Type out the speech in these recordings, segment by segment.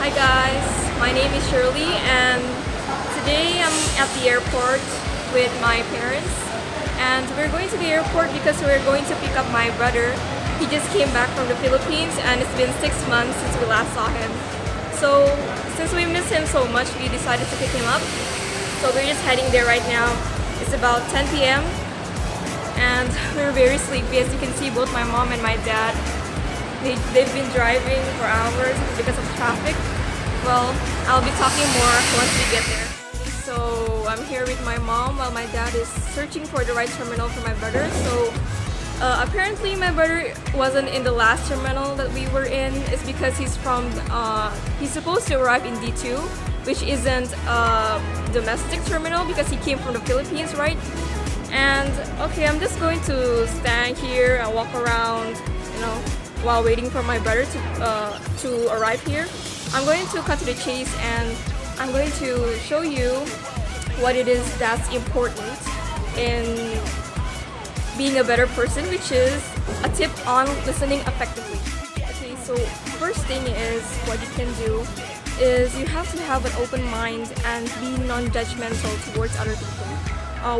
Hi guys, my name is Shirley and today I'm at the airport with my parents and we're going to the airport because we're going to pick up my brother. He just came back from the Philippines and it's been 6 months since we last saw him. So since we miss him so much, we decided to pick him up. So we're just heading there right now. It's about 10 p.m. and we're very sleepy. As you can see, both my mom and my dad, they've been driving for hours because of traffic. Well, I'll be talking more once we get there. So I'm here with my mom while my dad is searching for the right terminal for my brother. So apparently my brother wasn't in the last terminal that we were in. It's because he's supposed to arrive in D2, which isn't a domestic terminal because he came from the Philippines, right? And okay, I'm just going to stand here and walk around, while waiting for my brother to arrive here. I'm going to cut to the chase and I'm going to show you what it is that's important in being a better person, which is a tip on listening effectively. Okay, so first thing is what you can do is you have to have an open mind and be non-judgmental towards other people.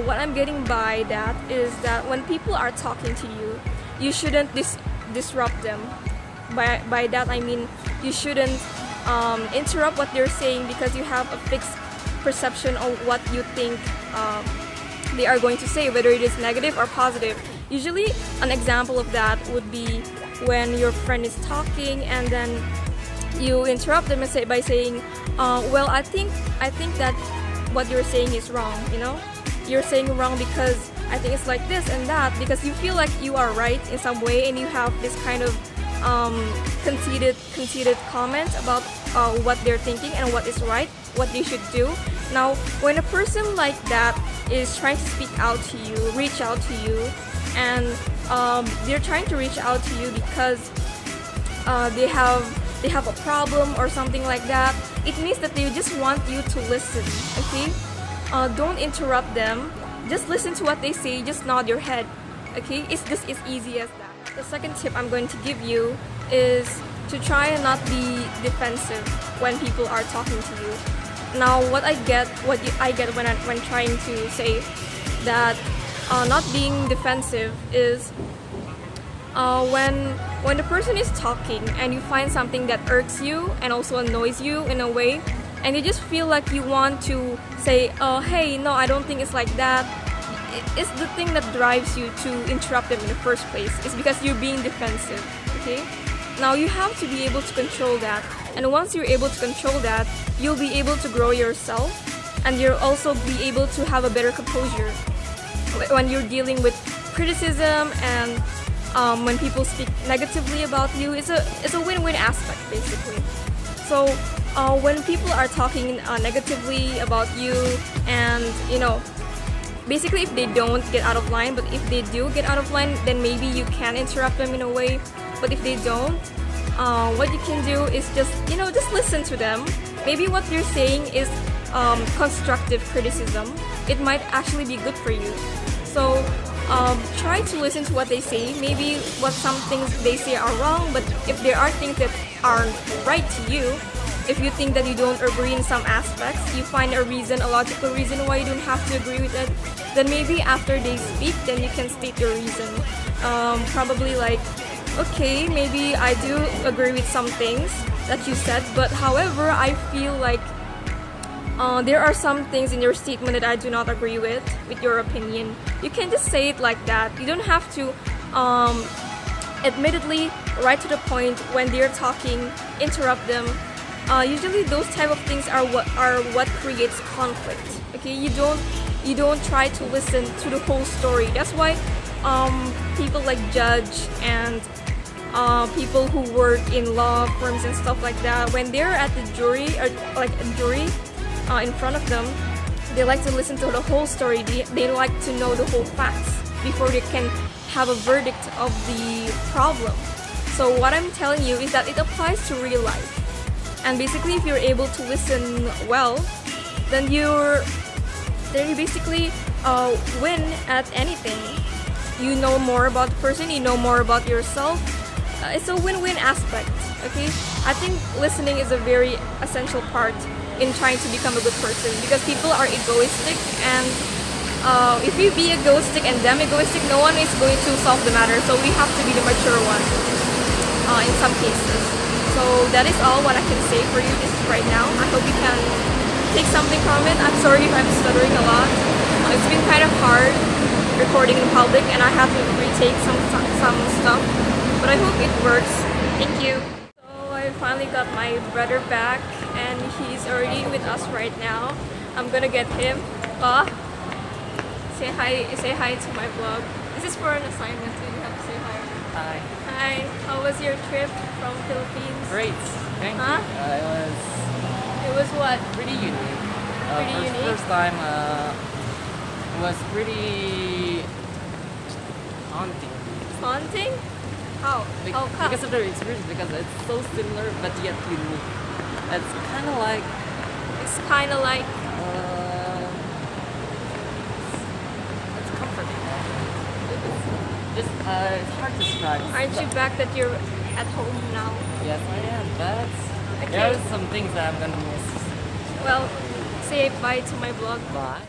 What I'm getting by that is that when people are talking to you, you shouldn't disrupt them. By that I mean you shouldn't interrupt what they're saying because you have a fixed perception of what you think they are going to say, whether it is negative or positive. Usually an example of that would be when your friend is talking and then you interrupt them by saying, well, I think that what you're saying is wrong, You're saying wrong because I think it's like this and that, because you feel like you are right in some way and you have this kind of conceited comment about what they're thinking and what is right, what they should do. Now, when a person like that is trying to speak out to you, reach out to you, and they're trying to reach out to you because they have a problem or something like that, it means that they just want you to listen, okay? Don't interrupt them. Just listen to what they say, just nod your head, okay? It's just as easy as that. The second tip I'm going to give you is to try and not be defensive when people are talking to you. Now, what I get when trying to say that not being defensive is when the person is talking and you find something that irks you and also annoys you in a way, and you just feel like you want to say, oh, hey, no, I don't think it's like that. It's the thing that drives you to interrupt them in the first place. It's because you're being defensive, okay? Now, you have to be able to control that. And once you're able to control that, you'll be able to grow yourself and you'll also be able to have a better composure when you're dealing with criticism and when people speak negatively about you. It's a win-win aspect, basically. So when people are talking negatively about you and basically if they don't get out of line, but if they do get out of line, then maybe you can interrupt them in a way. But if they don't, what you can do is just listen to them. Maybe what they're saying is constructive criticism. It might actually be good for you. So try to listen to what they say. Maybe some things they say are wrong, but if there are things that aren't right to you, if you think that you don't agree in some aspects, you find a logical reason why you don't have to agree with it, then maybe after they speak, then you can state your reason. Probably like, okay, maybe I do agree with some things that you said, but however, I feel like there are some things in your statement that I do not agree with your opinion. You can just say it like that. You don't have to admittedly right to the point when they're talking, interrupt them. Usually those type of things are what creates conflict. Okay, you don't try to listen to the whole story. That's why people like judge and people who work in law firms and stuff like that, when they're at the jury or like a jury in front of them, they like to listen to the whole story. They like to know the whole facts before they can have a verdict of the problem. So what I'm telling you is that it applies to real life. And basically, if you're able to listen well, then you basically win at anything. You know more about the person, you know more about yourself. It's a win-win aspect, okay? I think listening is a very essential part in trying to become a good person because people are egoistic, and if you be egoistic and them egoistic, no one is going to solve the matter. So we have to be the mature one in some cases. So that is all what I can say for you just right now. I hope you can take something from it. I'm sorry if I'm stuttering a lot. It's been kind of hard recording in public, and I have to retake some stuff, but I hope it works. Thank you. So I finally got my brother back, and he's already with us right now. I'm gonna get him. Say hi to my vlog. This is for an assignment, so you have to say hi. Hi. Hi. How was your trip from Philippines? Great. Thank you. It was what? Pretty unique. Pretty unique? First time, it was pretty haunting. Haunting? How? How come? Because of the experience, because it's so similar but yet unique. It's kind of like. It's kind of like. It's comforting. It's hard to describe. Aren't you back that you're at home now? Yes, I am, but Okay. there are some things that I'm gonna miss. Well, say bye to my vlog. Bye.